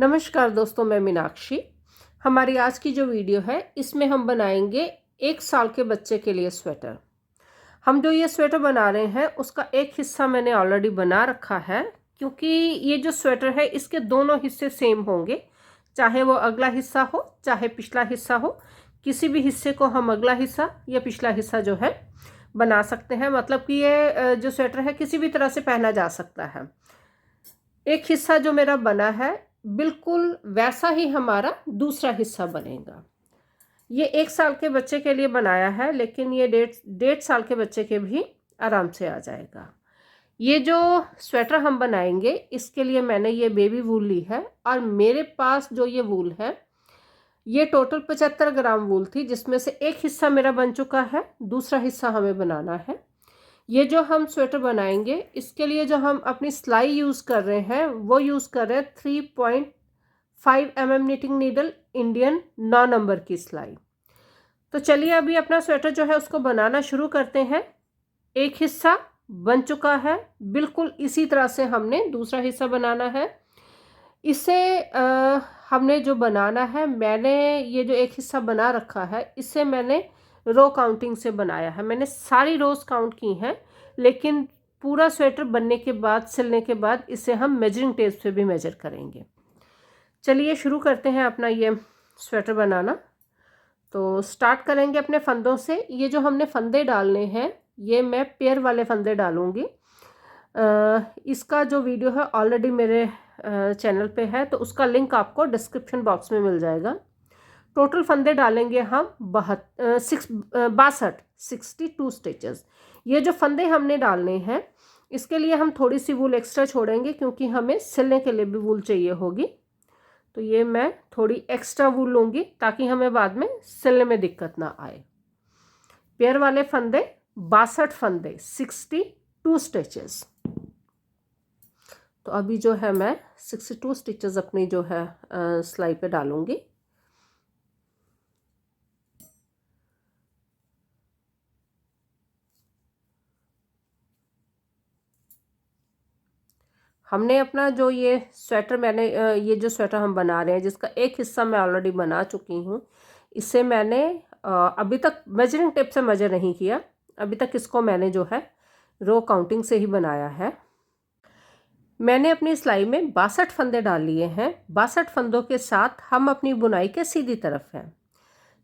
नमस्कार दोस्तों, मैं मीनाक्षी। हमारी आज की जो वीडियो है इसमें हम बनाएंगे 1 साल के बच्चे के लिए स्वेटर। हम जो ये स्वेटर बना रहे हैं उसका एक हिस्सा मैंने ऑलरेडी बना रखा है, क्योंकि ये जो स्वेटर है इसके दोनों हिस्से सेम होंगे, चाहे वो अगला हिस्सा हो चाहे पिछला हिस्सा हो। किसी भी हिस्से को हम अगला हिस्सा या पिछला हिस्सा जो है बना सकते हैं। मतलब कि ये जो स्वेटर है किसी भी तरह से पहना जा सकता है। एक हिस्सा जो मेरा बना है बिल्कुल वैसा ही हमारा दूसरा हिस्सा बनेगा। ये 1 साल के बच्चे के लिए बनाया है, लेकिन ये डेढ़ साल के बच्चे के भी आराम से आ जाएगा। ये जो स्वेटर हम बनाएंगे इसके लिए मैंने ये बेबी वूल ली है, और मेरे पास जो ये वूल है ये टोटल 75 ग्राम वूल थी, जिसमें से एक हिस्सा मेरा बन चुका है, दूसरा हिस्सा हमें बनाना है। ये जो हम स्वेटर बनाएंगे इसके लिए जो हम अपनी सिलाई यूज़ कर रहे हैं वो यूज़ कर रहे हैं 3.5 mm knitting needle Indian 9 number की सिलाई। तो चलिए अभी अपना स्वेटर जो है उसको बनाना शुरू करते हैं। एक हिस्सा बन चुका है, बिल्कुल इसी तरह से हमने दूसरा हिस्सा बनाना है। इसे हमने जो बनाना है, मैंने ये जो एक हिस्सा बना रखा है इसे मैंने रो काउंटिंग से बनाया है। मैंने सारी रोज़ काउंट की हैं, लेकिन पूरा स्वेटर बनने के बाद, सिलने के बाद इसे हम मेजरिंग टेप से भी मेजर करेंगे। चलिए शुरू करते हैं अपना ये स्वेटर बनाना। तो स्टार्ट करेंगे अपने फंदों से। ये जो हमने फंदे डालने हैं ये मैं पेयर वाले फंदे डालूँगी। इसका जो वीडियो है ऑलरेडी मेरे चैनल पे है, तो उसका लिंक आपको डिस्क्रिप्शन बॉक्स में मिल जाएगा। टोटल फंदे डालेंगे हम 62 स्टिचेस। ये जो फंदे हमने डालने हैं इसके लिए हम थोड़ी सी वूल एक्स्ट्रा छोड़ेंगे, क्योंकि हमें सिलने के लिए भी वूल चाहिए होगी। तो ये मैं थोड़ी एक्स्ट्रा वूल लूँगी ताकि हमें बाद में सिलने में दिक्कत ना आए। पेयर वाले फंदे 62 फंदे, 62 स्टिचेस। तो अभी जो है मैं 62 स्टिचेस अपनी जो है सिलाई पे डालूँगी। हमने अपना जो ये स्वेटर ये जो स्वेटर हम बना रहे हैं जिसका एक हिस्सा मैं ऑलरेडी बना चुकी हूँ, इसे मैंने अभी तक मेजरिंग टेप से मेजर नहीं किया। अभी तक इसको मैंने जो है रो काउंटिंग से ही बनाया है। मैंने अपनी सिलाई में 62 फंदे डाल लिए हैं। 62 फंदों के साथ हम अपनी बुनाई के सीधी तरफ हैं।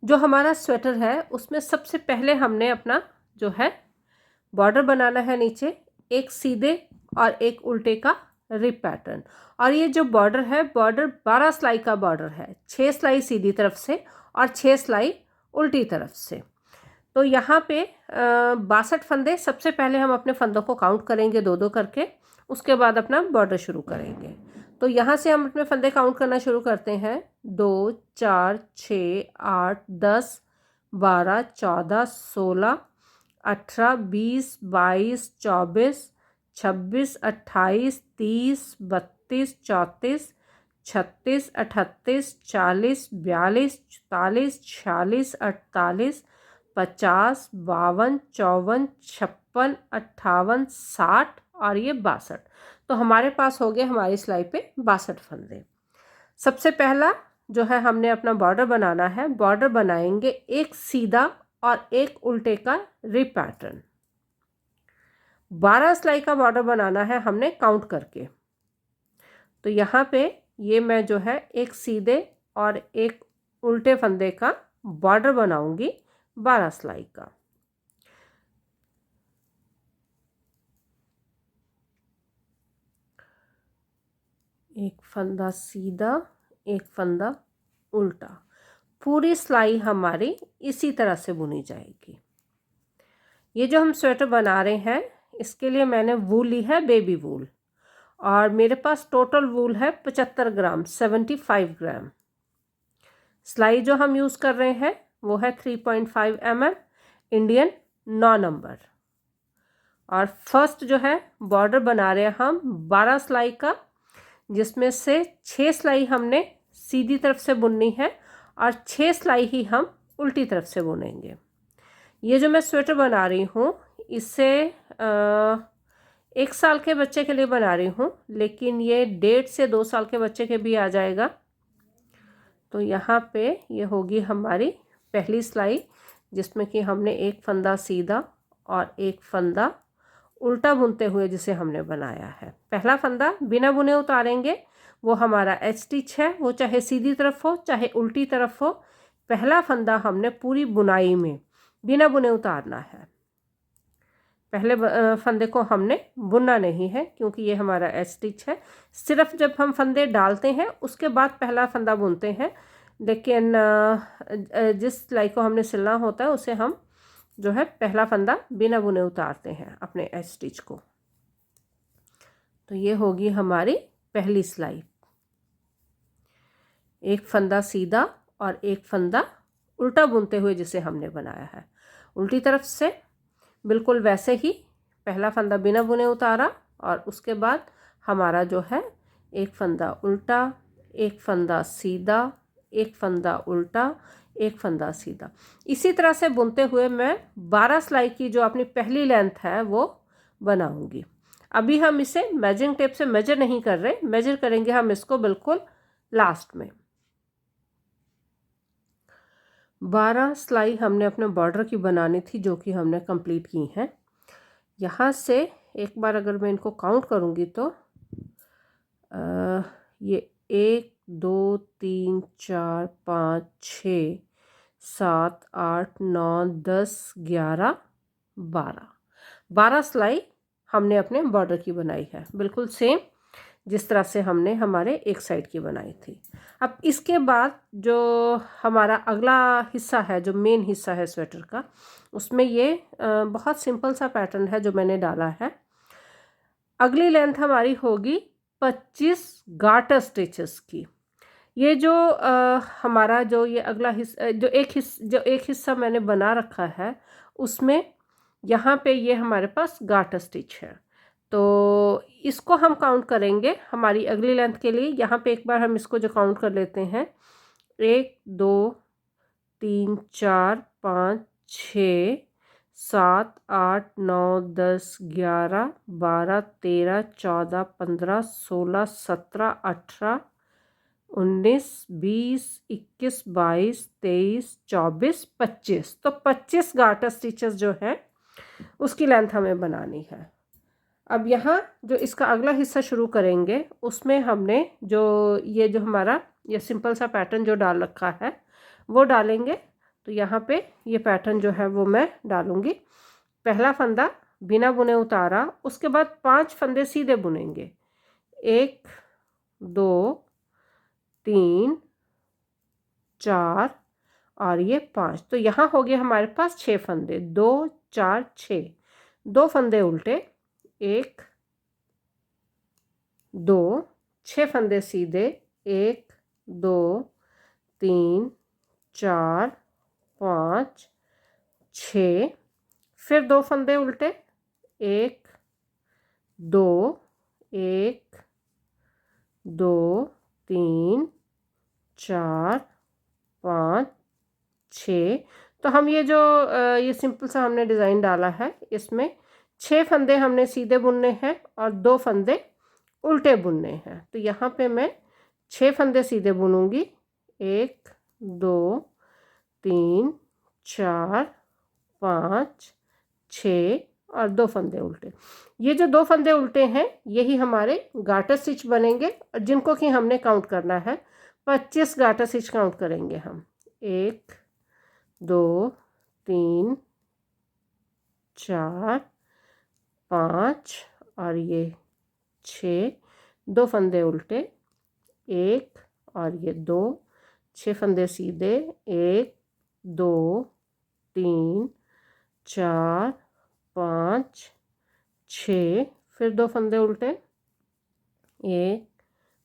जो हमारा स्वेटर है उसमें सबसे पहले हमने अपना जो है बॉर्डर बनाना है नीचे, एक सीधे और एक उल्टे का रिप पैटर्न। और ये जो बॉर्डर है, बॉर्डर 12 सिलाई का बॉर्डर है, 6 सिलाई सीधी तरफ से और 6 सिलाई उल्टी तरफ से। तो यहाँ पे 62 फंदे, सबसे पहले हम अपने फंदों को काउंट करेंगे 2-2 करके, उसके बाद अपना बॉर्डर शुरू करेंगे। तो यहाँ से हम अपने फंदे काउंट करना शुरू करते हैं। 2, 4, 6, 8, 10, 12, 14, 16, 18, 20, 22, 24, 26, 28, 30, 32, 34, 36, 38, 40, 42, 44, 46, 48, 50, 52, 54, 56, 58, 60 और ये 62। तो हमारे पास हो गए हमारी सिलाई पे 62 फंदे। सबसे पहला जो है हमने अपना बॉर्डर बनाना है। बॉर्डर बनाएंगे एक सीधा और एक उल्टे का रिप पैटर्न। 12 सिलाई का बॉर्डर बनाना है हमने काउंट करके। तो यहाँ पे ये मैं जो है एक सीधे और एक उल्टे फंदे का बॉर्डर बनाऊंगी 12 सिलाई का। एक फंदा सीधा, एक फंदा उल्टा। पूरी सिलाई हमारी इसी तरह से बुनी जाएगी। ये जो हम स्वेटर बना रहे हैं इसके लिए मैंने वूल ली है, बेबी वूल, और मेरे पास टोटल वूल है 75 ग्राम, 75 ग्राम। सिलाई जो हम यूज़ कर रहे हैं वो है 3.5 mm इंडियन 9 नंबर। और फर्स्ट जो है बॉर्डर बना रहे हैं हम 12 सिलाई का, जिसमें से 6 सिलाई हमने सीधी तरफ से बुननी है और 6 सिलाई ही हम उल्टी तरफ से बुनेंगे। ये जो मैं स्वेटर बना रही हूँ इसे 1 साल के बच्चे के लिए बना रही हूँ, लेकिन ये 1.5 से 2 साल के बच्चे के भी आ जाएगा। तो यहाँ पे ये होगी हमारी पहली सिलाई, जिसमें कि हमने एक फंदा सीधा और एक फंदा उल्टा बुनते हुए जिसे हमने बनाया है। पहला फंदा बिना बुने उतारेंगे, वो हमारा एच स्टिच है, वो चाहे सीधी तरफ हो चाहे उल्टी तरफ हो। पहला फंदा हमने पूरी बुनाई में बिना बुने उतारना है। पहले फंदे को हमने बुनना नहीं है, क्योंकि ये हमारा एच स्टिच है। सिर्फ जब हम फंदे डालते हैं उसके बाद पहला फंदा बुनते हैं, लेकिन जिस सिलाई को हमने सिलना होता है उसे हम जो है पहला फंदा बिना बुने उतारते हैं अपने एच स्टिच को। तो ये होगी हमारी पहली सिलाई। एक फंदा सीधा और एक फंदा उल्टा बुनते हुए जिसे हमने बनाया है। उल्टी तरफ से बिल्कुल वैसे ही पहला फंदा बिना बुने उतारा और उसके बाद हमारा जो है एक फंदा उल्टा, एक फंदा सीधा, एक फंदा उल्टा, एक फंदा सीधा। इसी तरह से बुनते हुए मैं 12 सिलाई की जो अपनी पहली लेंथ है वो बनाऊंगी। अभी हम इसे मेजरिंग टेप से मेजर नहीं कर रहे, मेजर करेंगे हम इसको बिल्कुल लास्ट में। 12 सिलाई हमने अपने बॉर्डर की बनानी थी, जो कि हमने कंप्लीट की हैं। यहाँ से एक बार अगर मैं इनको काउंट करूँगी तो ये 1 2 3 4 5 6 7 8 9 10 11 12 सिलाई हमने अपने बॉर्डर की बनाई है, बिल्कुल सेम जिस तरह से हमने हमारे एक साइड की बनाई थी। अब इसके बाद जो हमारा अगला हिस्सा है, जो मेन हिस्सा है स्वेटर का, उसमें ये बहुत सिंपल सा पैटर्न है जो मैंने डाला है। अगली लेंथ हमारी होगी 25 गार्टर स्टिचेस की। ये जो हमारा जो ये अगला हिस्सा जो एक हिस्सा मैंने बना रखा है, उसमें यहाँ पे ये हमारे पास गार्टर स्टिच है। तो इसको हम काउंट करेंगे हमारी अगली लेंथ के लिए। यहाँ पे एक बार हम इसको जो काउंट कर लेते हैं, 1 2 3 4 5 6 7 8 9 10 11 12 13 14 15 16 17 18 19 20 21 22 23 24 25। तो 25 गार्टर स्टिचेस जो है उसकी लेंथ हमें बनानी है। अब यहाँ जो इसका अगला हिस्सा शुरू करेंगे, उसमें हमने जो हमारा ये सिंपल सा पैटर्न जो डाल रखा है वो डालेंगे। तो यहाँ पे ये पैटर्न जो है वो मैं डालूँगी। पहला फंदा बिना बुने उतारा, उसके बाद 5 फंदे सीधे बुनेंगे, 1 2 3 4 और ये 5। तो यहाँ हो गया हमारे पास 6 फंदे, 2 4 6। 2 फंदे उल्टे, 1 2 6 फंदे सीधे, 1 2 3 4 5 6। फिर 2 फंदे उल्टे, 1 2 1 2 3 4 5 6। तो हम ये जो ये सिंपल सा हमने डिज़ाइन डाला है, इसमें 6 फंदे हमने सीधे बुनने हैं और 2 फंदे उल्टे बुनने हैं। तो यहाँ पे मैं 6 फंदे सीधे बुनूंगी, 1 2 3 4 5 6 और 2 फंदे उल्टे। ये जो 2 फंदे उल्टे हैं यही हमारे गार्टर स्टिच बनेंगे, और जिनको कि हमने काउंट करना है। 25 गार्टर स्टिच काउंट करेंगे हम, 1 2 3 4 5 और ये 6। 2 फंदे उल्टे, 1 और ये 2, 6 फंदे सीधे, 1 2 3 4 5 6। फिर 2 फंदे उल्टे, 1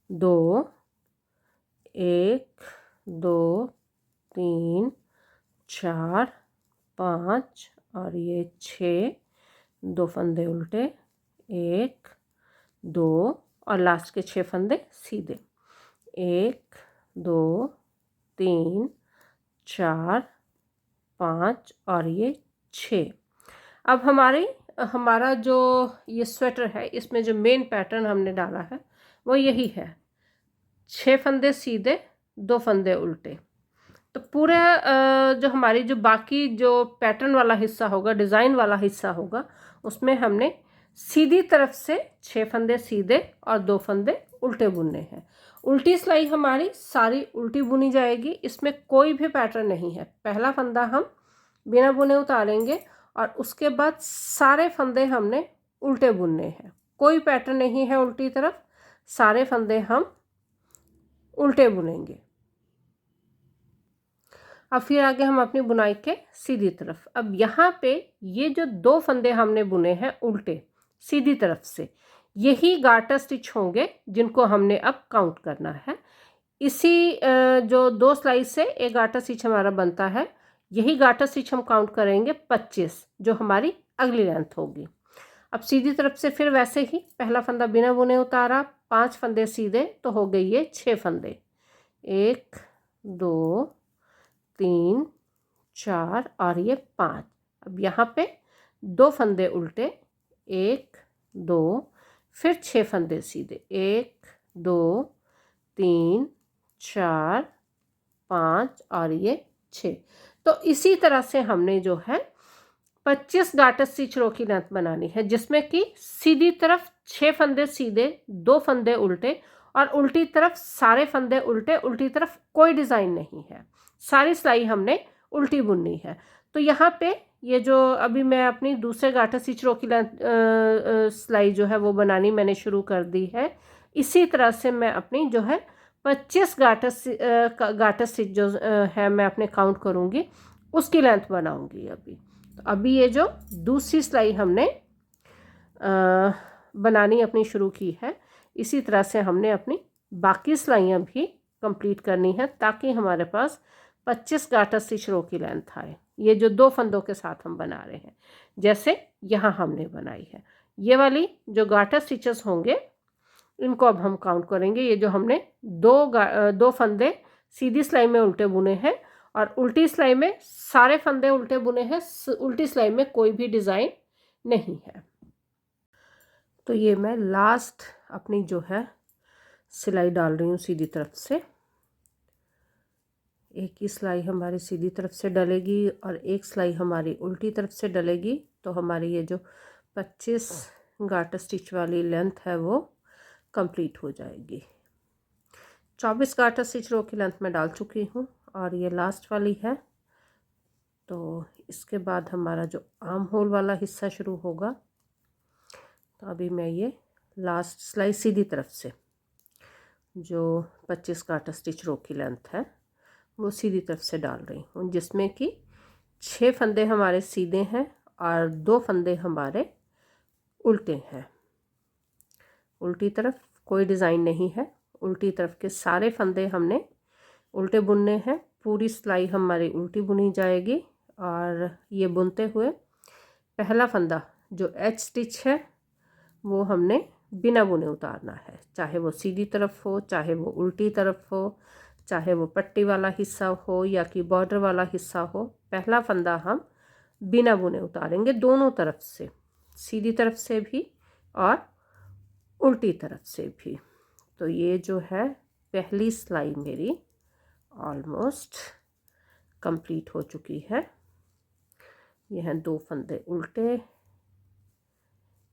2 1 2 3 4 5 और ये 6। 2 फंदे उल्टे, 1 2 और लास्ट के 6 फंदे सीधे, 1 2 3 4 5 और ये 6। अब हमारी हमारा जो ये स्वेटर है इसमें जो मेन पैटर्न हमने डाला है वो यही है, 6 फंदे सीधे 2 फंदे उल्टे। तो पूरे जो हमारी जो बाकी जो पैटर्न वाला हिस्सा होगा, डिज़ाइन वाला हिस्सा होगा, उसमें हमने सीधी तरफ से 6 फंदे सीधे और 2 फंदे उल्टे बुनने हैं। उल्टी सिलाई हमारी सारी उल्टी बुनी जाएगी, इसमें कोई भी पैटर्न नहीं है। पहला फंदा हम बिना बुने उतारेंगे और उसके बाद सारे फंदे हमने उल्टे बुनने हैं। कोई पैटर्न नहीं है उल्टी तरफ, सारे फंदे हम उल्टे बुनेंगे। अब फिर आगे हम अपनी बुनाई के सीधी तरफ। अब यहाँ पे ये जो 2 फंदे हमने बुने हैं उल्टे सीधी तरफ से, यही गार्टर स्टिच होंगे जिनको हमने अब काउंट करना है। इसी जो 2 सिलाई से एक गार्टर स्टिच हमारा बनता है, यही गार्टर स्टिच हम काउंट करेंगे 25, जो हमारी अगली लेंथ होगी। अब सीधी तरफ से फिर वैसे ही पहला फंदा बिना बुने उतारा, 5 फंदे सीधे, तो हो गई ये 6 फंदे, 1 2 3 4 और ये 5। अब यहाँ पे 2 फंदे उल्टे, 1 2, फिर 6 फंदे सीधे, 1 2 3 4 5 और ये 6। तो इसी तरह से हमने जो है 25 गार्टर स्टिच रो की लेंथ बनानी है, जिसमें कि सीधी तरफ 6 फंदे सीधे 2 फंदे उल्टे और उल्टी तरफ सारे फंदे उल्टे। उल्टी तरफ कोई डिज़ाइन नहीं है, सारी सिलाई हमने उल्टी बुननी है। तो यहाँ पे ये जो अभी मैं अपनी दूसरे गार्टर स्टिच रो की सिलाई जो है वो बनानी मैंने शुरू कर दी है। इसी तरह से मैं अपनी जो है 25 गार्टर स्टिच जो है मैं अपने काउंट करूँगी, उसकी लेंथ बनाऊँगी अभी। तो अभी ये जो दूसरी सिलाई हमने बनानी अपनी शुरू की है, इसी तरह से हमने अपनी बाकी सिलाइयाँ भी कंप्लीट करनी है, ताकि हमारे पास 25 गार्टर स्टिच रो की लेंथ आए। ये जो 2 फंदों के साथ हम बना रहे हैं, जैसे यहाँ हमने बनाई है। ये वाली जो गार्टर स्टिचेस होंगे इनको अब हम काउंट करेंगे। ये जो हमने 2 फंदे सीधी सिलाई में उल्टे बुने हैं और उल्टी सिलाई में सारे फंदे उल्टे बुने हैं, उल्टी सिलाई में कोई भी डिज़ाइन नहीं है। तो ये मैं लास्ट अपनी जो है सिलाई डाल रही हूँ सीधी तरफ से। एक ही सिलाई हमारी सीधी तरफ से डलेगी और एक सिलाई हमारी उल्टी तरफ से डलेगी, तो हमारी ये जो 25 गार्टर स्टिच वाली लेंथ है वो कंप्लीट हो जाएगी। 24 गार्टर स्टिच रो की लेंथ में डाल चुकी हूँ और ये लास्ट वाली है। तो इसके बाद हमारा जो आर्म होल वाला हिस्सा शुरू होगा। तो अभी मैं ये लास्ट सिलाई सीधी तरफ से जो 25 गार्टर स्टिच रो की लेंथ है वो सीधी तरफ से डाल रही हूँ, जिसमें कि 6 फंदे हमारे सीधे हैं और 2 फंदे हमारे उल्टे हैं। उल्टी तरफ कोई डिज़ाइन नहीं है, उल्टी तरफ के सारे फंदे हमने उल्टे बुनने हैं। पूरी सिलाई हमारी उल्टी बुनी जाएगी और ये बुनते हुए पहला फंदा जो एच स्टिच है वो हमने बिना बुने उतारना है, चाहे वो सीधी तरफ हो, चाहे वो उल्टी तरफ हो, चाहे वो पट्टी वाला हिस्सा हो या कि बॉर्डर वाला हिस्सा हो। पहला फंदा हम बिना बुने उतारेंगे दोनों तरफ से, सीधी तरफ से भी और उल्टी तरफ से भी। तो ये जो है पहली सिलाई मेरी ऑलमोस्ट कंप्लीट हो चुकी है। ये हैं 2 फंदे उल्टे,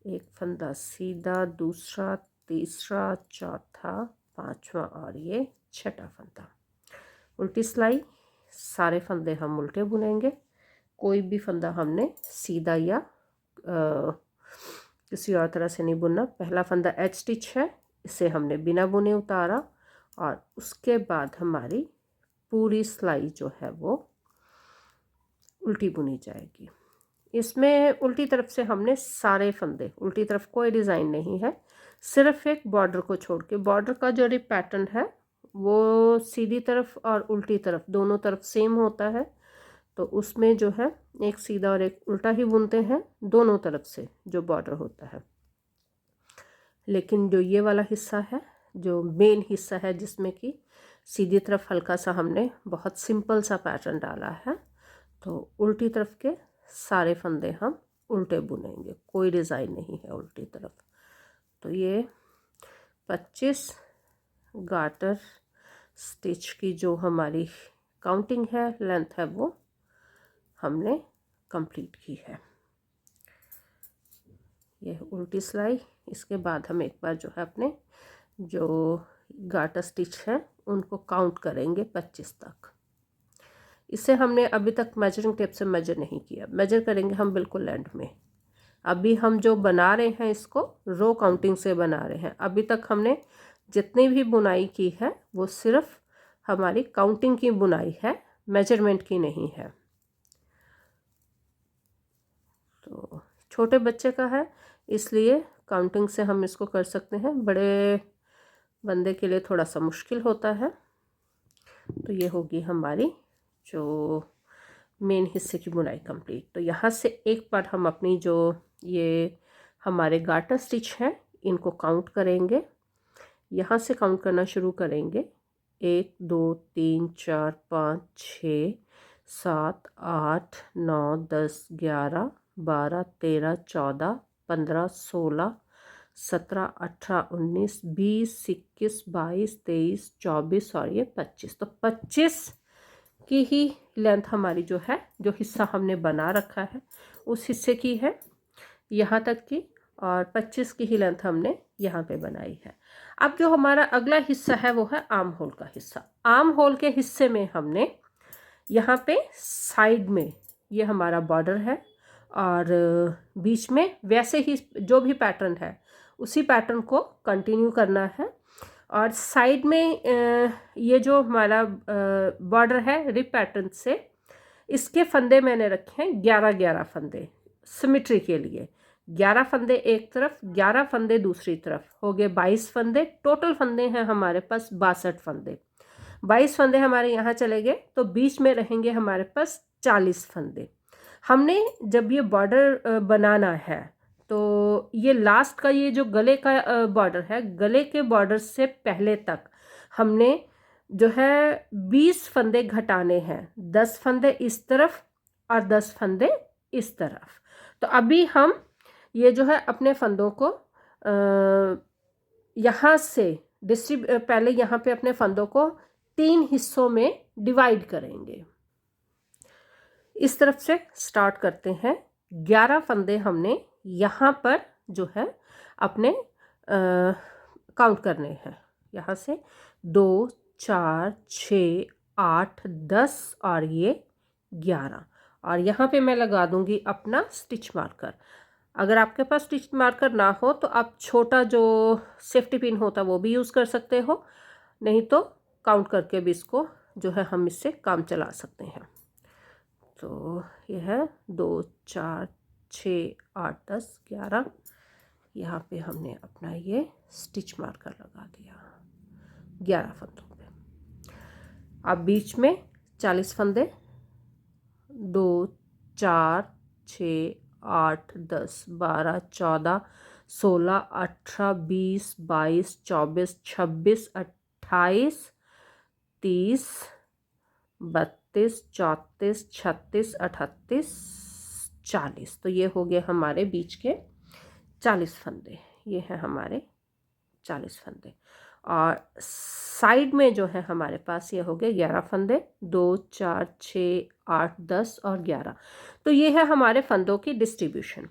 एक फंदा सीधा, दूसरा, तीसरा, चौथा, 5वां और ये 6ठा फंदा। उल्टी सिलाई, सारे फंदे हम उल्टे बुनेंगे, कोई भी फंदा हमने सीधा या किसी और तरह से नहीं बुनना। पहला फंदा एच स्टिच है, इसे हमने बिना बुने उतारा और उसके बाद हमारी पूरी सिलाई जो है वो उल्टी बुनी जाएगी। इसमें उल्टी तरफ से हमने सारे फंदे, उल्टी तरफ कोई डिज़ाइन नहीं है, सिर्फ एक बॉर्डर को छोड़ के। बॉर्डर का जो पैटर्न है वो सीधी तरफ और उल्टी तरफ दोनों तरफ सेम होता है, तो उसमें जो है एक सीधा और एक उल्टा ही बुनते हैं दोनों तरफ से जो बॉर्डर होता है। लेकिन जो ये वाला हिस्सा है, जो मेन हिस्सा है, जिसमें कि सीधी तरफ हल्का सा हमने बहुत सिंपल सा पैटर्न डाला है, तो उल्टी तरफ के सारे फंदे हम उल्टे बुनेंगे, कोई डिज़ाइन नहीं है उल्टी तरफ। तो ये 25 गार्टर स्टिच की जो हमारी काउंटिंग है, लेंथ है, वो हमने कंप्लीट की है। ये उल्टी सिलाई। इसके बाद हम एक बार जो है अपने जो गार्टर स्टिच है उनको काउंट करेंगे 25 तक। इसे हमने अभी तक मेजरिंग टेप से मेजर नहीं किया, मेजर करेंगे हम बिल्कुल एंड में। अभी हम जो बना रहे हैं इसको रो काउंटिंग से बना रहे हैं। अभी तक हमने जितनी भी बुनाई की है वो सिर्फ हमारी काउंटिंग की बुनाई है, मेजरमेंट की नहीं है। तो छोटे बच्चे का है इसलिए काउंटिंग से हम इसको कर सकते हैं, बड़े बंदे के लिए थोड़ा सा मुश्किल होता है। तो ये होगी हमारी जो मेन हिस्से की बुनाई कंप्लीट। तो यहाँ से एक बार हम अपनी जो ये हमारे गार्टर स्टिच हैं इनको काउंट करेंगे। यहाँ से काउंट करना शुरू करेंगे। 1 2 3 4 5 6 7 8 9 10 11 12 13 14 15 16 17 18 19 20 21 22 23 24 और ये 25। तो 25 की ही लेंथ हमारी जो है, जो हिस्सा हमने बना रखा है उस हिस्से की है यहाँ तक की, और 25 की ही लेंथ हमने यहाँ पे बनाई है। अब जो हमारा अगला हिस्सा है वो है आर्म होल का हिस्सा। आर्म होल के हिस्से में हमने यहाँ पे साइड में ये हमारा बॉर्डर है और बीच में वैसे ही जो भी पैटर्न है उसी पैटर्न को कंटिन्यू करना है। और साइड में ये जो हमारा बॉर्डर है रिप पैटर्न से, इसके फंदे मैंने रखे हैं 11-11 फंदे सिमेट्री के लिए। 11 फंदे एक तरफ, 11 फंदे दूसरी तरफ, हो गए 22 फंदे। टोटल फंदे हैं हमारे पास 62 फंदे। 22 फंदे हमारे यहाँ चले गए तो बीच में रहेंगे हमारे पास 40 फंदे। हमने जब ये बॉर्डर बनाना है तो ये लास्ट का ये जो गले का बॉर्डर है, गले के बॉर्डर से पहले तक हमने जो है 20 फंदे घटाने हैं। 10 फंदे इस तरफ और 10 फंदे इस तरफ। तो अभी हम ये जो है अपने फंदों को यहाँ से पहले यहाँ पे अपने फंदों को 3 हिस्सों में डिवाइड करेंगे। इस तरफ से स्टार्ट करते हैं। 11 फंदे हमने यहाँ पर जो है अपने काउंट करने हैं। यहाँ से 2 4 6 8 10 और ये 11, और यहाँ पे मैं लगा दूंगी अपना स्टिच मार्कर। अगर आपके पास स्टिच मार्कर ना हो तो आप छोटा जो सेफ्टी पिन होता है वो भी यूज़ कर सकते हो, नहीं तो काउंट करके भी इसको जो है हम इससे काम चला सकते हैं। तो ये है 2 4 6 8 10 11। यहाँ पे हमने अपना ये स्टिच मार्कर लगा दिया 11 फंदों पे। अब बीच में 40 फंदे, 2 4 6 8 10 12 14 16 18 20 22 24 26 28 30 32 34 36 38 40। तो ये हो गए हमारे बीच के 40 फंदे। ये हैं हमारे 40 फंदे। और साइड में जो है हमारे पास ये हो गए 11 फंदे, 2 4 6 8 10 और 11। तो ये है हमारे फंदों की डिस्ट्रीब्यूशन।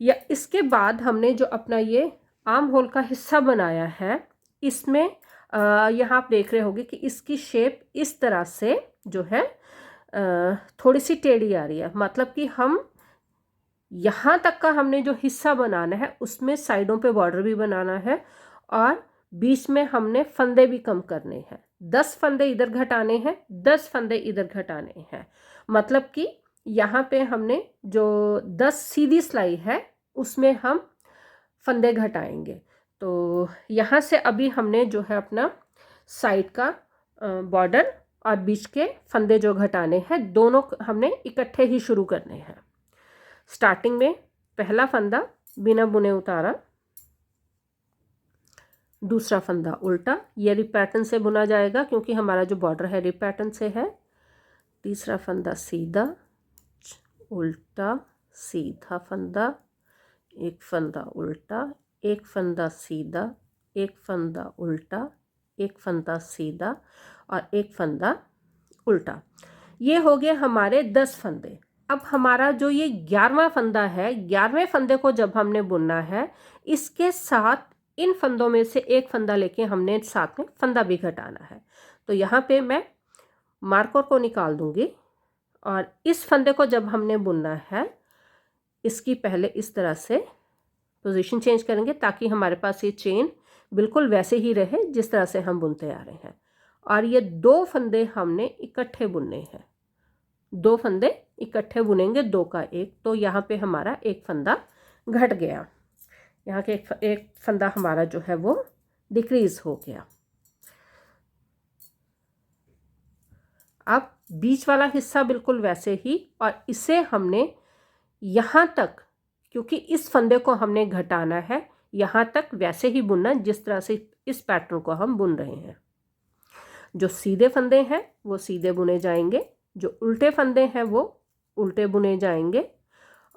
या इसके बाद हमने जो अपना ये आर्म होल का हिस्सा बनाया है, इसमें यहाँ आप देख रहे होंगे कि इसकी शेप इस तरह से जो है थोड़ी सी टेढ़ी आ रही है। मतलब कि हम यहाँ तक का हमने जो हिस्सा बनाना है उसमें साइडों पे बॉर्डर भी बनाना है और बीच में हमने फंदे भी कम करने हैं। 10 फंदे इधर घटाने हैं, 10 फंदे इधर घटाने हैं। मतलब कि यहाँ पे हमने जो 10 सीधी सिलाई है उसमें हम फंदे घटाएंगे। तो यहाँ से अभी हमने जो है अपना साइड का बॉर्डर और बीच के फंदे जो घटाने हैं दोनों हमने इकट्ठे ही शुरू करने हैं। स्टार्टिंग में पहला फंदा बिना बुने उतारा, दूसरा फंदा उल्टा, ये रिप पैटर्न से बुना जाएगा क्योंकि हमारा जो बॉर्डर है रिप पैटर्न से है। तीसरा फंदा सीधा, उल्टा, सीधा फंदा, एक फंदा उल्टा, एक फंदा सीधा, एक फंदा उल्टा, एक फंदा सीधा और एक फंदा उल्टा। ये हो गए हमारे 10 फंदे। अब हमारा जो ये 11वां फंदा है, 11वें फंदे को जब हमने बुनना है, इसके साथ इन फंदों में से एक फंदा लेके हमने साथ में फंदा भी घटाना है। तो यहाँ पे मैं मार्कर को निकाल दूंगी और इस फंदे को जब हमने बुनना है, इसकी पहले इस तरह से पोजीशन चेंज करेंगे ताकि हमारे पास ये चेन बिल्कुल वैसे ही रहे जिस तरह से हम बुनते आ रहे हैं। और ये 2 फंदे हमने इकट्ठे बुनने हैं, 2 फंदे इकट्ठे बुनेंगे, 2 का 1, तो यहाँ पे हमारा एक फंदा घट गया। यहाँ के एक फंदा हमारा जो है वो डिक्रीज हो गया। अब बीच वाला हिस्सा बिल्कुल वैसे ही, और इसे हमने यहाँ तक, क्योंकि इस फंदे को हमने घटाना है, यहाँ तक वैसे ही बुनना जिस तरह से इस पैटर्न को हम बुन रहे हैं। जो सीधे फंदे हैं वो सीधे बुने जाएंगे, जो उल्टे फंदे हैं वो उल्टे बुने जाएंगे।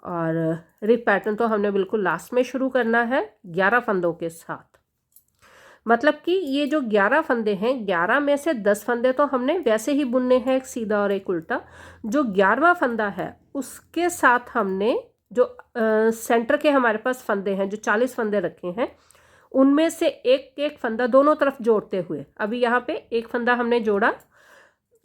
और रिप पैटर्न तो हमने बिल्कुल लास्ट में शुरू करना है 11 फंदों के साथ। मतलब कि ये जो 11 फंदे हैं, 11 में से 10 फंदे तो हमने वैसे ही बुनने हैं, एक सीधा और एक उल्टा। जो 11वां फंदा है उसके साथ हमने जो सेंटर के हमारे पास फंदे हैं, जो 40 फंदे रखे हैं, उनमें से एक एक फंदा दोनों तरफ जोड़ते हुए, अभी यहाँ पे एक फंदा हमने जोड़ा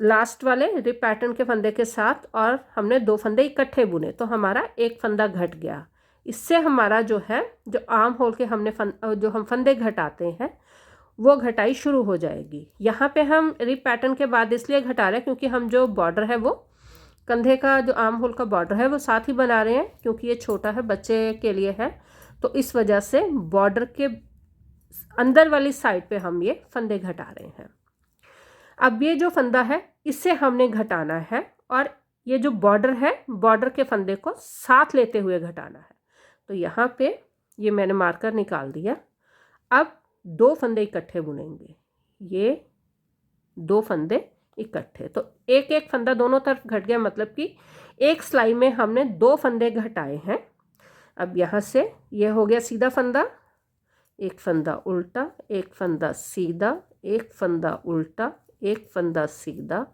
लास्ट वाले रिप पैटर्न के फंदे के साथ, और हमने 2 फंदे इकट्ठे बुने, तो हमारा एक फंदा घट गया। इससे हमारा जो है, जो आर्म होल के हमने जो हम फंदे घटाते हैं वो घटाई शुरू हो जाएगी। यहाँ पे हम रिप पैटर्न के बाद इसलिए घटा रहे हैं क्योंकि हम जो बॉर्डर है वो कंधे का, जो आर्म होल का बॉर्डर है वो साथ ही बना रहे हैं, क्योंकि ये छोटा है, बच्चे के लिए है, तो इस वजह से बॉर्डर के अंदर वाली साइड पे हम ये फंदे घटा रहे हैं। अब ये जो फंदा है इसे हमने घटाना है, और ये जो बॉर्डर है, बॉर्डर के फंदे को साथ लेते हुए घटाना है। तो यहाँ पे ये मैंने मार्कर निकाल दिया। अब 2 फंदे इकट्ठे बुनेंगे, ये 2 फंदे इकट्ठे, तो एक एक फंदा दोनों तरफ घट गया, मतलब कि एक सिलाई में हमने 2 फंदे घटाए हैं। अब यहाँ से ये हो गया सीधा फंदा, एक फंदा उल्टा, एक फंदा सीधा, एक फंदा उल्टा, एक फंदा सीधा,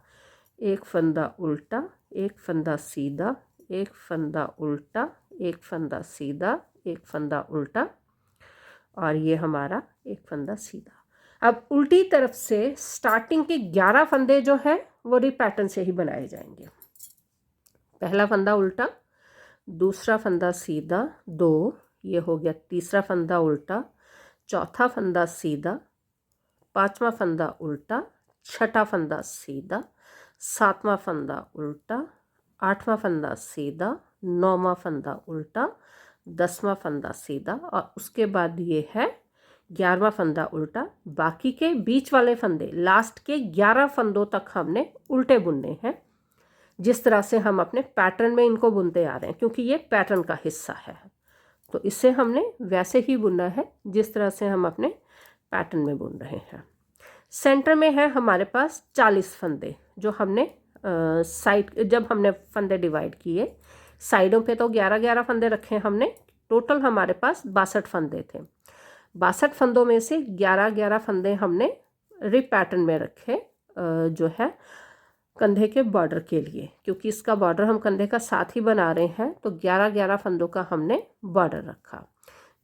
एक फंदा उल्टा, एक फंदा सीधा, एक फंदा उल्टा, एक फंदा सीधा, एक फंदा उल्टा, और ये हमारा एक फंदा सीधा। अब उल्टी तरफ से स्टार्टिंग के 11 फंदे जो है वो रिप पैटर्न से ही बनाए जाएंगे। पहला फंदा उल्टा, दूसरा फंदा सीधा, 2, ये हो गया तीसरा फंदा उल्टा, चौथा फंदा सीधा, 5वां फंदा उल्टा, छठा फंदा सीधा, 7वां फंदा उल्टा, 8वां फंदा सीधा, 9वां फंदा उल्टा, 10वां फंदा सीधा, और उसके बाद ये है 11वां फंदा उल्टा। बाकी के बीच वाले फंदे, लास्ट के 11 फंदों तक हमने उल्टे बुनने हैं, जिस तरह से हम अपने पैटर्न में इनको बुनते आ रहे हैं, क्योंकि ये पैटर्न का हिस्सा है। तो इसे हमने वैसे ही बुनना है जिस तरह से हम अपने पैटर्न में बुन रहे हैं। सेंटर में है हमारे पास 40 फंदे, जो हमने साइड, जब हमने फंदे डिवाइड किए, साइडों पे तो 11-11 फंदे रखे हमने, टोटल हमारे पास 62 फंदे थे। 62 फंदों में से 11-11 फंदे हमने रिप पैटर्न में रखे, जो है कंधे के बॉर्डर के लिए, क्योंकि इसका बॉर्डर हम कंधे का साथ ही बना रहे हैं, तो 11-11 फंदों का हमने बॉर्डर रखा।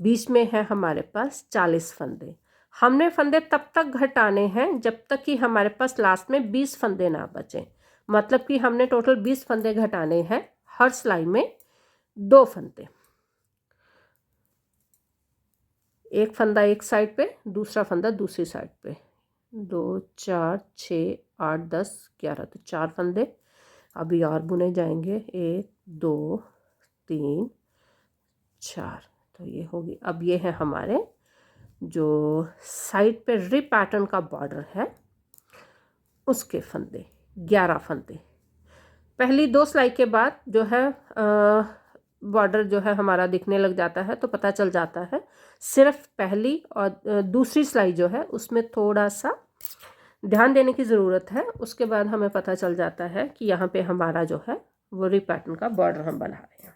बीच में है हमारे पास 40 फंदे। हमने फंदे तब तक घटाने हैं जब तक कि हमारे पास लास्ट में 20 फंदे ना बचें, मतलब कि हमने टोटल 20 फंदे घटाने हैं, हर सिलाई में 2 फंदे, एक फंदा एक साइड पे, दूसरा फंदा दूसरी साइड पे, 2, 4, 6, 8, 10, 11, तो 4 फंदे अभी और बुने जाएंगे, 1, 2, 3, 4, तो ये होगी। अब ये है हमारे जो साइड पे रिप पैटर्न का बॉर्डर है उसके फंदे, 11 फंदे। पहली 2 सिलाई के बाद जो है बॉर्डर जो है हमारा दिखने लग जाता है, तो पता चल जाता है। सिर्फ पहली और दूसरी सिलाई जो है उसमें थोड़ा सा ध्यान देने की ज़रूरत है, उसके बाद हमें पता चल जाता है कि यहाँ पे हमारा जो है वो रिप पैटर्न का बॉर्डर हम बना रहे हैं।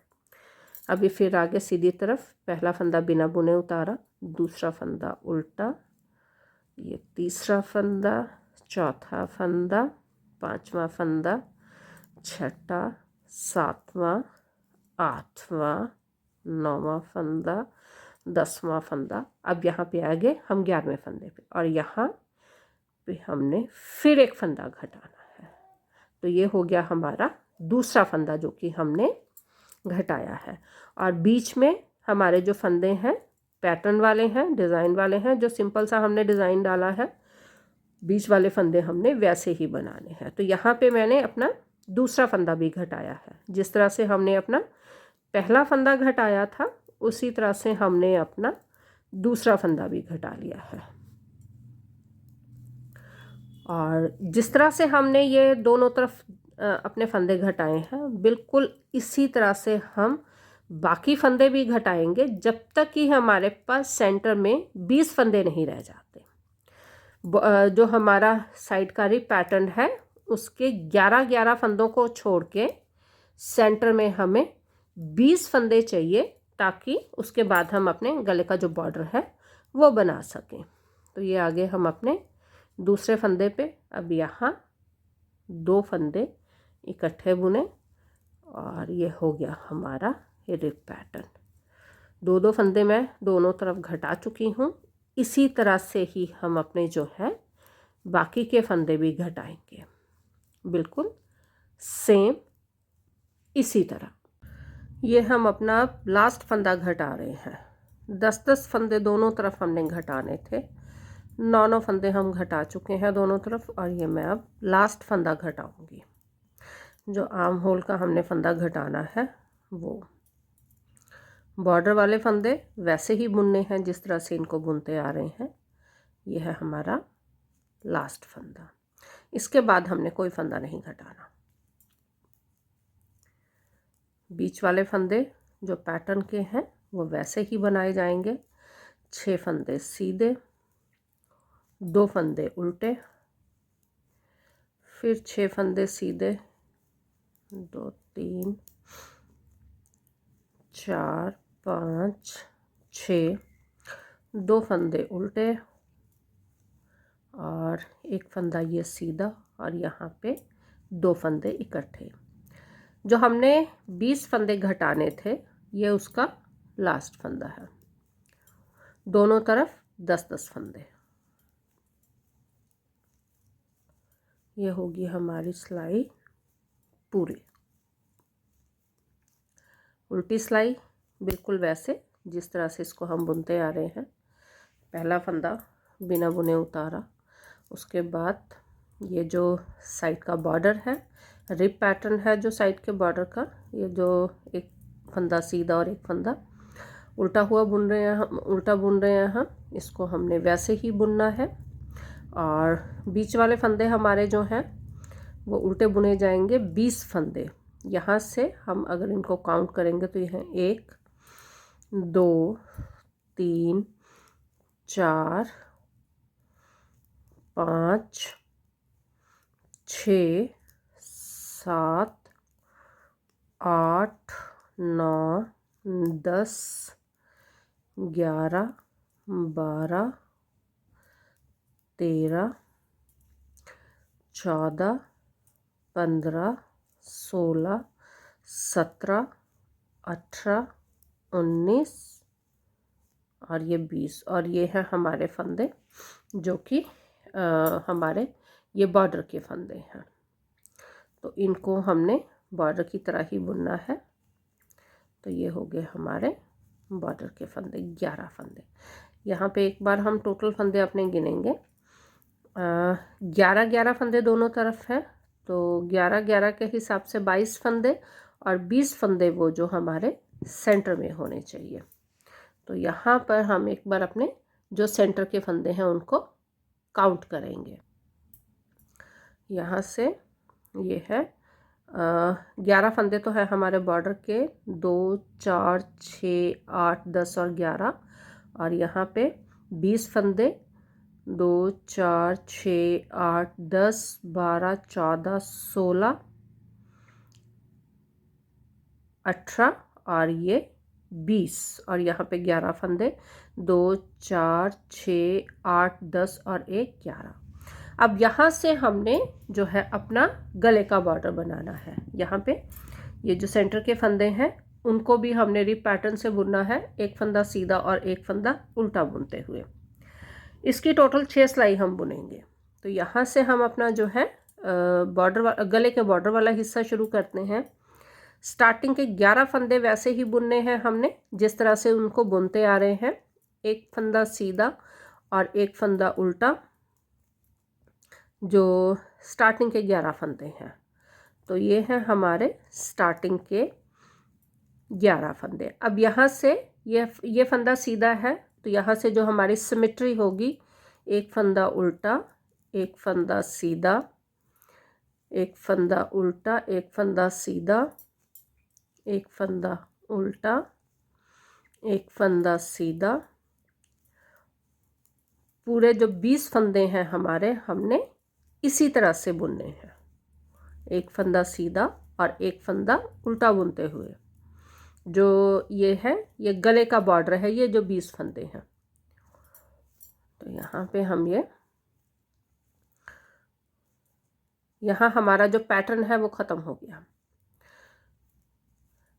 अभी फिर आगे सीधी तरफ पहला फंदा बिना बुने उतारा, दूसरा फंदा उल्टा, ये तीसरा फंदा, चौथा फंदा, पांचवा फंदा, छठा, सातवां, आठवां, नौवां फंदा, 10वां फंदा। अब यहाँ पे आ गए हम 11वें फंदे पे, और यहाँ पे हमने फिर एक फंदा घटाना है। तो ये हो गया हमारा दूसरा फंदा जो कि हमने घटाया है। और बीच में हमारे जो फंदे हैं पैटर्न वाले हैं, डिज़ाइन वाले हैं, जो सिंपल सा हमने डिज़ाइन डाला है, बीच वाले फंदे हमने वैसे ही बनाने हैं। तो यहाँ पे मैंने अपना दूसरा फंदा भी घटाया है। जिस तरह से हमने अपना पहला फंदा घटाया था उसी तरह से हमने अपना दूसरा फंदा भी घटा लिया है। और जिस तरह से हमने ये दोनों तरफ अपने फंदे घटाए हैं, बिल्कुल इसी तरह से हम बाकी फंदे भी घटाएंगे जब तक कि हमारे पास सेंटर में 20 फंदे नहीं रह जाते। जो हमारा साइड कारी पैटर्न है उसके 11-11 फंदों को छोड़ के सेंटर में हमें 20 फंदे चाहिए, ताकि उसके बाद हम अपने गले का जो बॉर्डर है वो बना सकें। तो ये आगे हम अपने दूसरे फंदे पे अब यहाँ 2 फंदे इकट्ठे बुने, और ये हो गया हमारा रिप पैटर्न। 2-2 फंदे मैं दोनों तरफ घटा चुकी हूँ। इसी तरह से ही हम अपने जो है बाकी के फंदे भी घटाएंगे, बिल्कुल सेम इसी तरह। ये हम अपना लास्ट फंदा घटा रहे हैं। 10-10 फंदे दोनों तरफ हमने घटाने थे, 9 फंदे हम घटा चुके हैं दोनों तरफ, और ये मैं अब लास्ट फंदा घटाऊंगी। जो आर्म होल का हमने फंदा घटाना है वो बॉर्डर वाले फंदे वैसे ही बुनने हैं जिस तरह से इनको बुनते आ रहे हैं। यह है हमारा लास्ट फंदा। इसके बाद हमने कोई फंदा नहीं घटाना। बीच वाले फंदे जो पैटर्न के हैं वो वैसे ही बनाए जाएंगे। 6 फंदे सीधे, 2 फंदे उल्टे, फिर 6 फंदे सीधे, 2 3 4 5 6, 2 फंदे उल्टे और एक फंदा ये सीधा, और यहाँ पे 2 फंदे इकट्ठे। जो हमने 20 फंदे घटाने थे ये उसका लास्ट फंदा है। दोनों तरफ 10-10 फंदे। ये होगी हमारी सिलाई पूरी। उल्टी सिलाई बिल्कुल वैसे जिस तरह से इसको हम बुनते आ रहे हैं। पहला फंदा बिना बुने उतारा, उसके बाद ये जो साइड का बॉर्डर है, रिप पैटर्न है जो साइड के बॉर्डर का, ये जो एक फंदा सीधा और एक फंदा उल्टा हुआ बुन रहे हैं हम, उल्टा बुन रहे हैं हम, इसको हमने वैसे ही बुनना है। और बीच वाले फंदे हमारे जो हैं वो उल्टे बुने जाएंगे। 20 फंदे यहाँ से हम अगर इनको काउंट करेंगे तो यह 1 2 3 4 5 6 7 8 9 10 11 12 13 14 15 16 17 18 19 और ये 20, और ये है हमारे फंदे जो कि हमारे ये बॉर्डर के फंदे हैं। तो इनको हमने बॉर्डर की तरह ही बुनना है। तो ये हो गए हमारे बॉर्डर के फंदे, 11 फंदे। यहाँ पे एक बार हम टोटल फंदे अपने गिनेंगे। 11-11 फंदे दोनों तरफ है, तो 11-11 के हिसाब से 22 फंदे, और 20 फंदे वो जो हमारे सेंटर में होने चाहिए। तो यहाँ पर हम एक बार अपने जो सेंटर के फंदे हैं उनको काउंट करेंगे। यहाँ से ये है 11 फंदे तो है हमारे बॉर्डर के, 2 4 6 8 10 और 11, और यहाँ पे 20 फंदे, 2 4 6 8 10 12 14 16 18 और ये 20 और यहाँ पे 11 फंदे, 2 4 6 8 10 और 1 11। अब यहाँ से हमने जो है अपना गले का बॉर्डर बनाना है। यहाँ पे ये जो सेंटर के फंदे हैं उनको भी हमने रिप पैटर्न से बुनना है, एक फंदा सीधा और एक फंदा उल्टा बुनते हुए। इसकी टोटल 6 सिलाई हम बुनेंगे। तो यहाँ से हम अपना जो है बॉर्डर गले के बॉर्डर वाला हिस्सा शुरू करते हैं। स्टार्टिंग के 11 फंदे वैसे ही बुनने हैं हमने जिस तरह से उनको बुनते आ रहे हैं, एक फंदा सीधा और एक फंदा उल्टा, जो स्टार्टिंग के 11 फंदे हैं। तो ये हैं हमारे स्टार्टिंग के 11 फंदे। अब यहाँ से ये फंदा सीधा है तो यहाँ से जो हमारी सिमेट्री होगी, एक फंदा उल्टा, एक फंदा सीधा, एक फंदा उल्टा, एक फंदा सीधा, एक फंदा उल्टा, एक फंदा सीधा। पूरे जो 20 फंदे हैं हमारे हमने इसी तरह से बुनने हैं, एक फंदा सीधा और एक फंदा उल्टा बुनते हुए। जो ये है ये गले का बॉर्डर है, ये जो 20 फंदे हैं। तो यहाँ पे हम यहाँ हमारा जो पैटर्न है वो ख़त्म हो गया।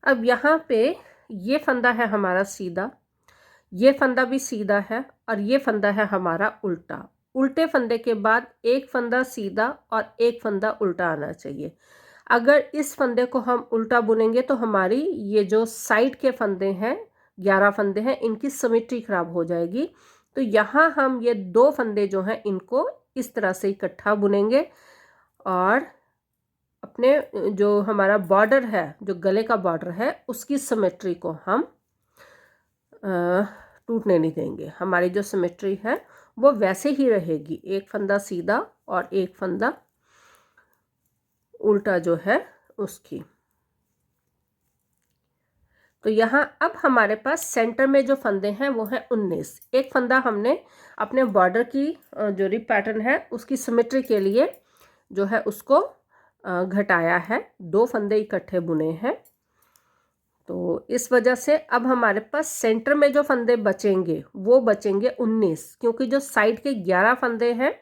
अब यहाँ पे ये फंदा है हमारा सीधा, ये फंदा भी सीधा है और ये फंदा है हमारा उल्टा। उल्टे फंदे के बाद एक फंदा सीधा और एक फंदा उल्टा आना चाहिए। अगर इस फंदे को हम उल्टा बुनेंगे तो हमारी ये जो साइड के फंदे हैं 11 फंदे हैं, इनकी सिमेट्री खराब हो जाएगी। तो यहाँ हम ये 2 फंदे जो हैं इनको इस तरह से इकट्ठा बुनेंगे और अपने जो हमारा बॉर्डर है, जो गले का बॉर्डर है, उसकी सिमेट्री को हम टूटने नहीं देंगे। हमारी जो सिमेट्री है वो वैसे ही रहेगी, एक फंदा सीधा और एक फंदा उल्टा जो है उसकी। तो यहाँ अब हमारे पास सेंटर में जो फंदे हैं वो है 19। एक फंदा हमने अपने बॉर्डर की जो रिप पैटर्न है उसकी सिमेट्री के लिए जो है उसको घटाया है, 2 फंदे इकट्ठे बुने हैं। तो इस वजह से अब हमारे पास सेंटर में जो फंदे बचेंगे वो बचेंगे 19, क्योंकि जो साइड के 11 फंदे हैं,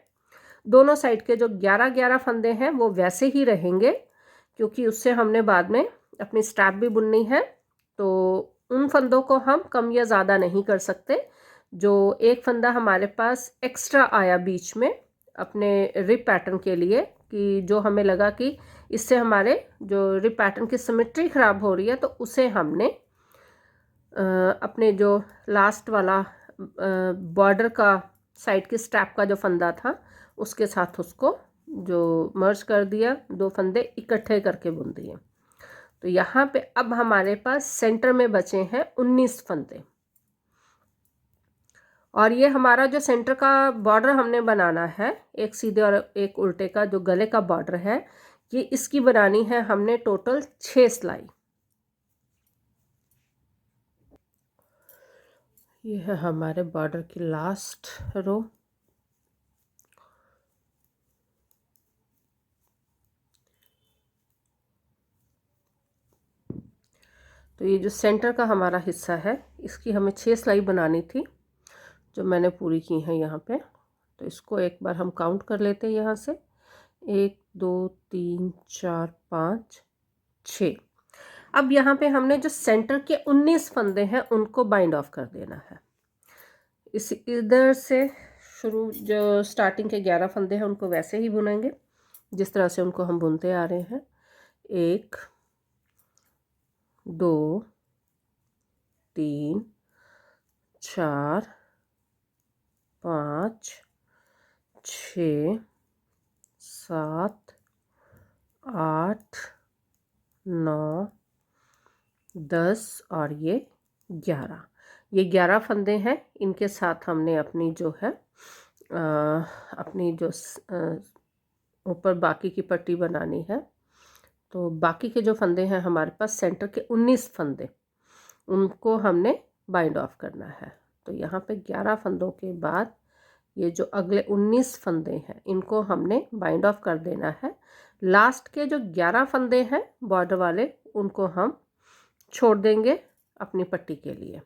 दोनों साइड के जो 11-11 फंदे हैं वो वैसे ही रहेंगे, क्योंकि उससे हमने बाद में अपनी स्ट्रैप भी बुननी है। तो उन फंदों को हम कम या ज़्यादा नहीं कर सकते। जो एक फंदा हमारे पास एक्स्ट्रा आया बीच में अपने रिप पैटर्न के लिए, कि जो हमें लगा कि इससे हमारे जो रिप पैटर्न की सिमेट्री ख़राब हो रही है, तो उसे हमने अपने जो लास्ट वाला बॉर्डर का साइड की स्ट्रैप का जो फंदा था उसके साथ उसको जो मर्ज कर दिया, 2 फंदे इकट्ठे करके बुन दिए। तो यहाँ पे अब हमारे पास सेंटर में बचे हैं 19 फंदे। और ये हमारा जो सेंटर का बॉर्डर हमने बनाना है, एक सीधे और एक उल्टे का जो गले का बॉर्डर है, ये इसकी बनानी है हमने टोटल 6 सिलाई। ये है हमारे बॉर्डर की लास्ट रो। तो ये जो सेंटर का हमारा हिस्सा है इसकी हमें 6 सिलाई बनानी थी, जो मैंने पूरी की है यहाँ पे। तो इसको एक बार हम काउंट कर लेते हैं यहाँ से, 1 2 3 4 5 6। अब यहाँ पे हमने जो सेंटर के 19 फंदे हैं उनको बाइंड ऑफ कर देना है। इस इधर से शुरू जो स्टार्टिंग के 11 फंदे हैं उनको वैसे ही बुनेंगे जिस तरह से उनको हम बुनते आ रहे हैं। 1 2 3 4 5 6 7 8 9 10 और ये 11। ये 11 फंदे हैं, इनके साथ हमने अपनी जो है अपनी जो ऊपर बाकी की पट्टी बनानी है। तो बाकी के जो फंदे हैं हमारे पास सेंटर के 19 फंदे, उनको हमने बाइंड ऑफ करना है। तो यहाँ पे 11 फंदों के बाद ये जो अगले 19 फंदे हैं इनको हमने बाइंड ऑफ कर देना है। लास्ट के जो 11 फंदे हैं बॉर्डर वाले उनको हम छोड़ देंगे अपनी पट्टी के लिए,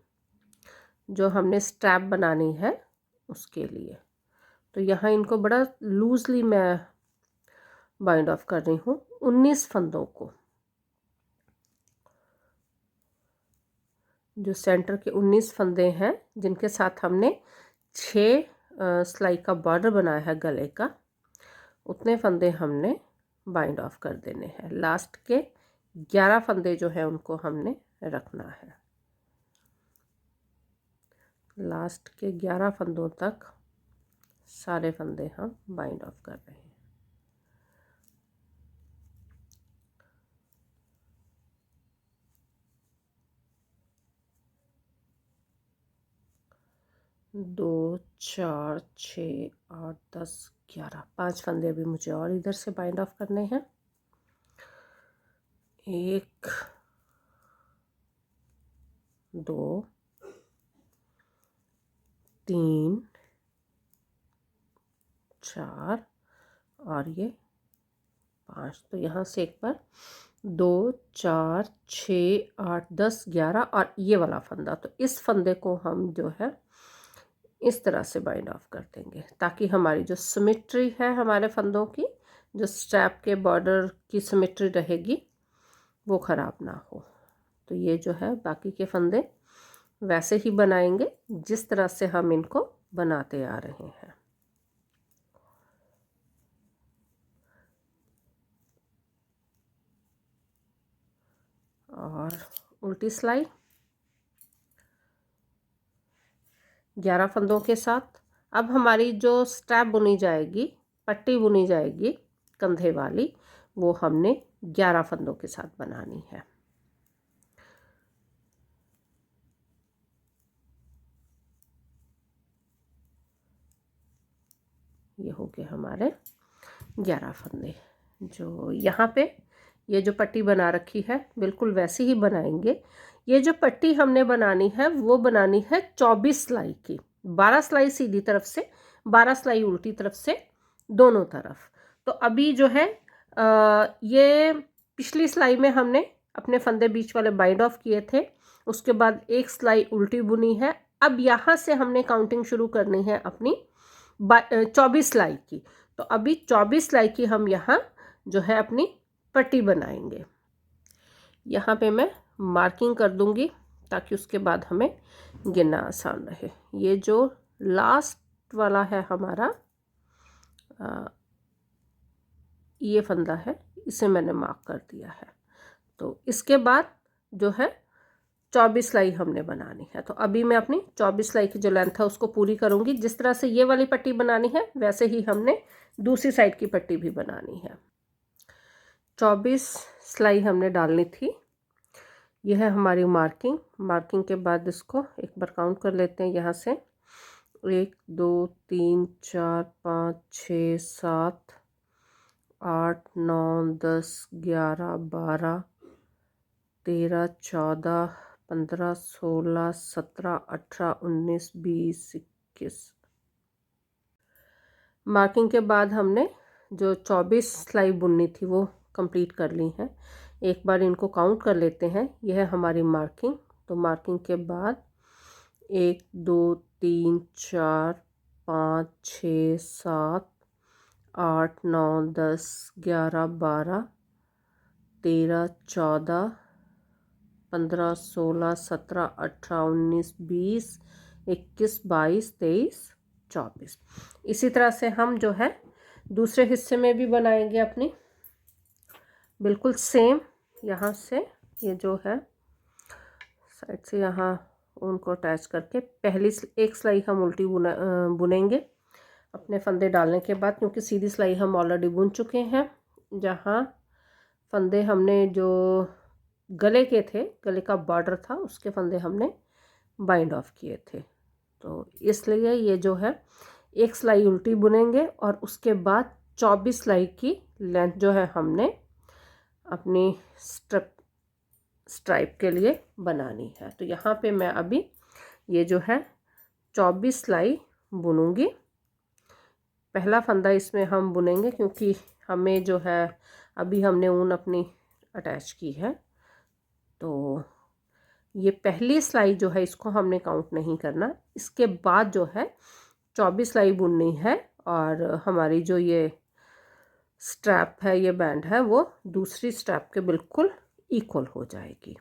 जो हमने स्ट्रैप बनानी है उसके लिए। तो यहाँ इनको बड़ा लूजली मैं बाइंड ऑफ कर रही हूँ 19 फंदों को। जो सेंटर के 19 फंदे हैं जिनके साथ हमने 6 सिलाई का बॉर्डर बनाया है गले का, उतने फंदे हमने बाइंड ऑफ कर देने हैं। लास्ट के 11 फंदे जो है उनको हमने रखना है। लास्ट के 11 फंदों तक सारे फंदे हम बाइंड ऑफ कर रहे हैं। दो, 4, 6, 8, 10, 11, 5 फंदे अभी मुझे और इधर से बाइंड ऑफ करने हैं। 1, 2, 3, 4 और ये 5। तो यहाँ से एक बार 2, 4, 6, 8, 10, 11 और ये वाला फंदा, तो इस फंदे को हम जो है इस तरह से बाइंड ऑफ कर देंगे ताकि हमारी जो सिमेट्री है हमारे फंदों की, जो स्ट्रैप के बॉर्डर की सिमेट्री रहेगी वो ख़राब ना हो। तो ये जो है बाकी के फंदे वैसे ही बनाएंगे जिस तरह से हम इनको बनाते आ रहे हैं। और उल्टी सिलाई 11 फंदों के साथ। अब हमारी जो स्ट्रैप बुनी जाएगी, पट्टी बुनी जाएगी कंधे वाली, वो हमने 11 फंदों के साथ बनानी है। ये हो गए हमारे 11 फंदे। जो यहाँ पे ये जो पट्टी बना रखी है बिल्कुल वैसे ही बनाएंगे। ये जो पट्टी हमने बनानी है वो बनानी है 24 सिलाई की, 12 सिलाई सीधी तरफ से, 12 सिलाई उल्टी तरफ से, दोनों तरफ। तो अभी जो है ये पिछली सिलाई में हमने अपने फंदे बीच वाले बाइंड ऑफ किए थे, उसके बाद एक सिलाई उल्टी बुनी है। अब यहाँ से हमने काउंटिंग शुरू करनी है अपनी 24 सिलाई की। तो अभी 24 सिलाई की हम यहाँ जो है अपनी पट्टी बनाएंगे। यहाँ पे मैं मार्किंग कर दूंगी ताकि उसके बाद हमें गिनना आसान रहे। ये जो लास्ट वाला है हमारा ये फंदा है, इसे मैंने मार्क कर दिया है। तो इसके बाद जो है 24 सिलाई हमने बनानी है। तो अभी मैं अपनी 24 सिलाई की जो लेंथ है उसको पूरी करूंगी। जिस तरह से ये वाली पट्टी बनानी है वैसे ही हमने दूसरी साइड की पट्टी भी बनानी है। 24 सिलाई हमने डालनी थी। यह है हमारी मार्किंग। मार्किंग के बाद इसको एक बार काउंट कर लेते हैं यहाँ से। 1, 2, 3, 4, 5, 6, 7, 8, 9, 10, 11, 12, 13, 14, 15, 16, 17, 18, 19, 20, 21। मार्किंग के बाद हमने जो 24 सिलाई बुननी थी वो कंप्लीट कर ली है। एक बार इनको काउंट कर लेते हैं। यह है हमारी मार्किंग। तो मार्किंग के बाद 1, 2, 3, 4, 5, 6, 7, 8, 9, 10, 11, 12, 13, 14, 15, 16, 17, 18, 19, 20, 21, 22, 23, 24। इसी तरह से हम जो है दूसरे हिस्से में भी बनाएंगे अपनी बिल्कुल सेम। यहाँ से ये जो है साइड से यहाँ उनको अटैच करके पहली एक सिलाई हम उल्टी बुनेंगे अपने फंदे डालने के बाद, क्योंकि सीधी सिलाई हम ऑलरेडी बुन चुके हैं। जहाँ फंदे हमने जो गले के थे, गले का बॉर्डर था, उसके फंदे हमने बाइंड ऑफ किए थे। तो इसलिए ये जो है एक सिलाई उल्टी बुनेंगे और उसके बाद 24 सिलाई की लेंथ जो है हमने अपनी स्ट्राइप के लिए बनानी है। तो यहाँ पे मैं अभी ये जो है 24 सिलाई बुनूंगी। पहला फंदा इसमें हम बुनेंगे क्योंकि हमें जो है अभी हमने ऊन अपनी अटैच की है। तो ये पहली सिलाई जो है इसको हमने काउंट नहीं करना, इसके बाद जो है 24 सिलाई बुननी है और हमारी जो ये स्ट्रैप है, ये बैंड है, वो दूसरी स्ट्रैप के बिल्कुल इक्वल हो जाएगी।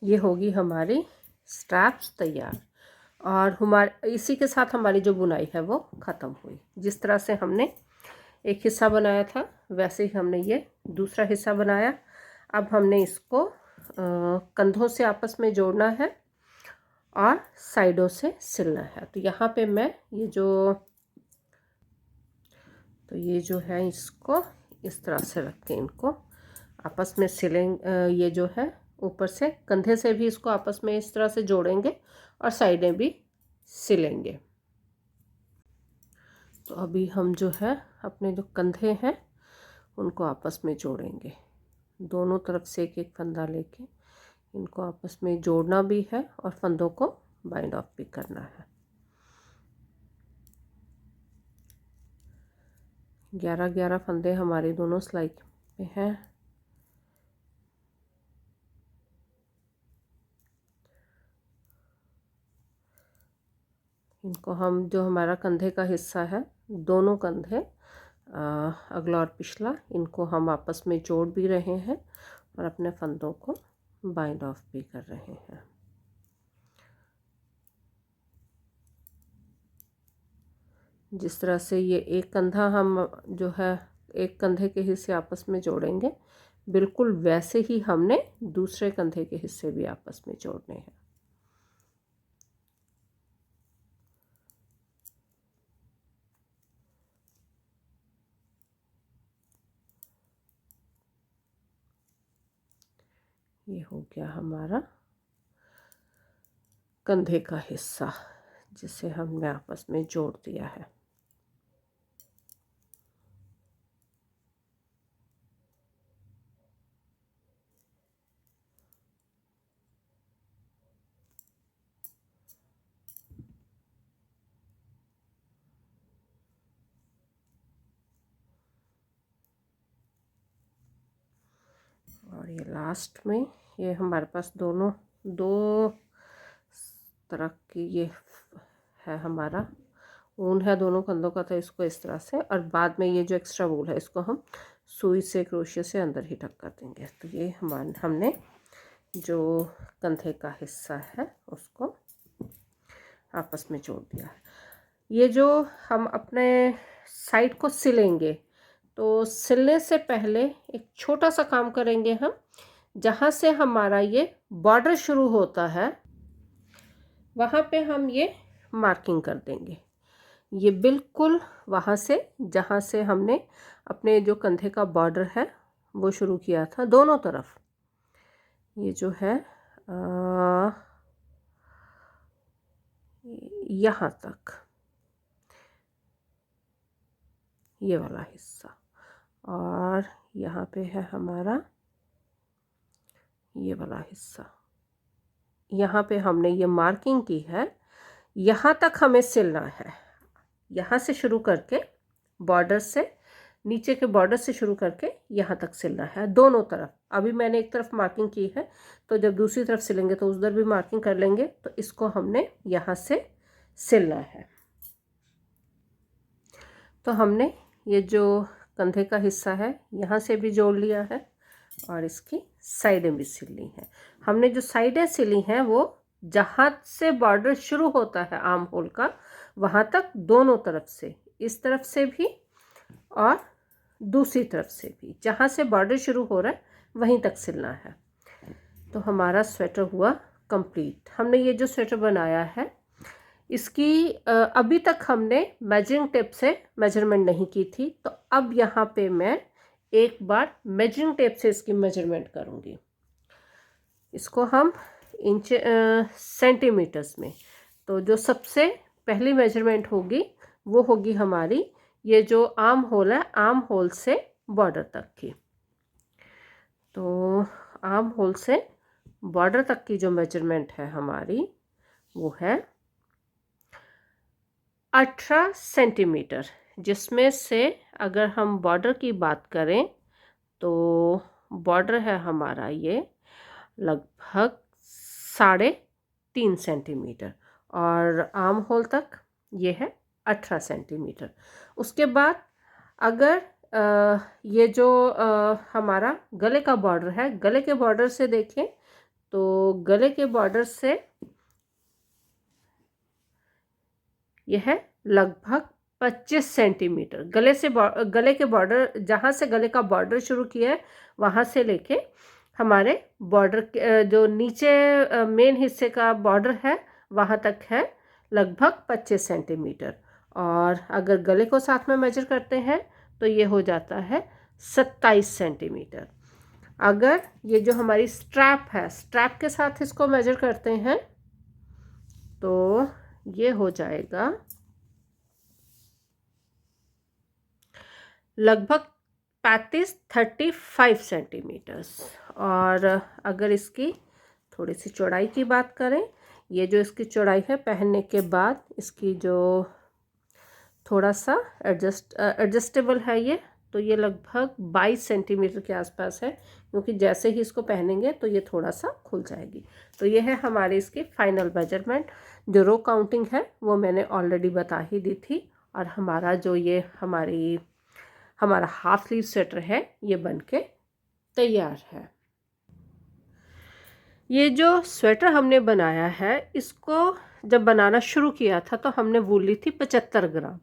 ये होगी हमारी स्ट्रैप्स तैयार और हमारे इसी के साथ हमारी जो बुनाई है वो ख़त्म हुई। जिस तरह से हमने एक हिस्सा बनाया था वैसे ही हमने ये दूसरा हिस्सा बनाया। अब हमने इसको कंधों से आपस में जोड़ना है और साइडों से सिलना है। तो यहाँ पे मैं ये जो है इसको इस तरह से रख के इनको आपस में सिलेंगे। ये जो है ऊपर से कंधे से भी इसको आपस में इस तरह से जोड़ेंगे और साइडें भी सिलेंगे। तो अभी हम जो है अपने जो कंधे हैं उनको आपस में जोड़ेंगे। दोनों तरफ से एक एक फंदा लेके इनको आपस में जोड़ना भी है और फंदों को बाइंड ऑफ भी करना है। 11 फंदे हमारे दोनों सिलाई पे हैं। इनको हम जो हमारा कंधे का हिस्सा है, दोनों कंधे अगला और पिछला, इनको हम आपस में जोड़ भी रहे हैं और अपने फंदों को बाइंड ऑफ भी कर रहे हैं। जिस तरह से ये एक कंधा हम जो है एक कंधे के हिस्से आपस में जोड़ेंगे, बिल्कुल वैसे ही हमने दूसरे कंधे के हिस्से भी आपस में जोड़ने हैं। ये हो गया हमारा कंधे का हिस्सा जिसे हमने आपस में जोड़ दिया है। और ये लास्ट में ये हमारे पास दो तरह की ये है, हमारा ऊन है दोनों कंधों का। तो इसको इस तरह से और बाद में ये जो एक्स्ट्रा वूल है इसको हम सुई से क्रोशिया से अंदर ही टक कर देंगे। तो ये हमने जो कंधे का हिस्सा है उसको आपस में जोड़ दिया है। ये जो हम अपने साइड को सिलेंगे, तो सिलने से पहले एक छोटा सा काम करेंगे हम। जहाँ से हमारा ये बॉर्डर शुरू होता है वहाँ पे हम ये मार्किंग कर देंगे। ये बिल्कुल वहाँ से जहाँ से हमने अपने जो कंधे का बॉर्डर है वो शुरू किया था, दोनों तरफ ये जो है यहाँ तक ये वाला हिस्सा, और यहाँ पे है हमारा ये वाला हिस्सा। यहाँ पे हमने ये मार्किंग की है, यहाँ तक हमें सिलना है। यहाँ से शुरू करके बॉर्डर से नीचे के बॉर्डर से शुरू करके यहाँ तक सिलना है दोनों तरफ। अभी मैंने एक तरफ मार्किंग की है, तो जब दूसरी तरफ सिलेंगे तो उधर भी मार्किंग कर लेंगे। तो इसको हमने यहाँ से सिलना है। तो हमने ये जो कंधे का हिस्सा है यहाँ से भी जोड़ लिया है और इसकी साइडें भी सिल ली हैं। हमने जो साइडें सिली हैं वो जहाँ से बॉर्डर शुरू होता है आर्म होल का वहाँ तक दोनों तरफ से, इस तरफ से भी और दूसरी तरफ से भी, जहाँ से बॉर्डर शुरू हो रहा है वहीं तक सिलना है। तो हमारा स्वेटर हुआ कंप्लीट। हमने ये जो स्वेटर बनाया है इसकी अभी तक हमने मेजरिंग टेप से मेजरमेंट नहीं की थी, तो अब यहाँ पे मैं एक बार मेजरिंग टेप से इसकी मेजरमेंट करूँगी। इसको हम इंच सेंटीमीटर्स में, तो जो सबसे पहली मेजरमेंट होगी वो होगी हमारी ये जो आर्म होल है, आर्म होल से बॉर्डर तक की। तो आर्म होल से बॉर्डर तक की जो मेजरमेंट है हमारी वो है 18 सेंटीमीटर, जिसमें से अगर हम बॉर्डर की बात करें तो बॉर्डर है हमारा ये लगभग 3.5 सेंटीमीटर और आर्म होल तक ये है 18 सेंटीमीटर। उसके बाद अगर ये जो हमारा गले का बॉर्डर है, गले के बॉर्डर से देखें तो गले के बॉर्डर से यह है लगभग 25 सेंटीमीटर। गले के बॉर्डर, जहाँ से गले का बॉर्डर शुरू किया है वहाँ से लेके हमारे बॉर्डर जो नीचे मेन हिस्से का बॉर्डर है वहाँ तक है लगभग 25 सेंटीमीटर। और अगर गले को साथ में मेजर करते हैं तो ये हो जाता है 27 सेंटीमीटर। अगर ये जो हमारी स्ट्रैप है, स्ट्रैप के साथ इसको मेजर करते हैं तो ये हो जाएगा लगभग 35 सेंटीमीटर्स। और अगर इसकी थोड़ी सी चौड़ाई की बात करें, ये जो इसकी चौड़ाई है पहनने के बाद इसकी जो थोड़ा सा एडजस्टेबल है ये, तो ये लगभग 22 सेंटीमीटर के आसपास है, क्योंकि जैसे ही इसको पहनेंगे तो ये थोड़ा सा खुल जाएगी। तो ये है हमारी इसकी फाइनल मेजरमेंट। जो रो काउंटिंग है वो मैंने ऑलरेडी बता ही दी थी। और हमारा जो ये हमारा हाफ स्लीव स्वेटर है ये बनके तैयार है। ये जो स्वेटर हमने बनाया है, इसको जब बनाना शुरू किया था तो हमने वूल ली थी 75 ग्राम।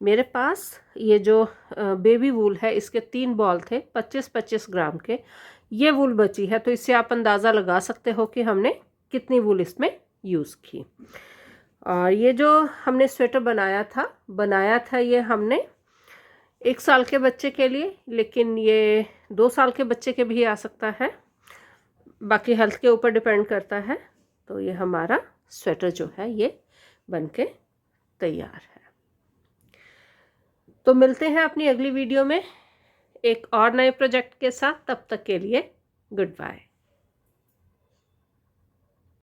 मेरे पास ये जो बेबी वूल है इसके 3 बॉल थे 25-25 ग्राम के। ये वूल बची है, तो इससे आप अंदाज़ा लगा सकते हो कि हमने कितनी वूल इसमें यूज़ की। और ये जो हमने स्वेटर बनाया था ये हमने 1 साल के बच्चे के लिए, लेकिन ये 2 साल के बच्चे के भी आ सकता है, बाकी हेल्थ के ऊपर डिपेंड करता है। तो ये हमारा स्वेटर जो है ये बनके तैयार है। तो मिलते हैं अपनी अगली वीडियो में एक और नए प्रोजेक्ट के साथ। तब तक के लिए गुड बाय।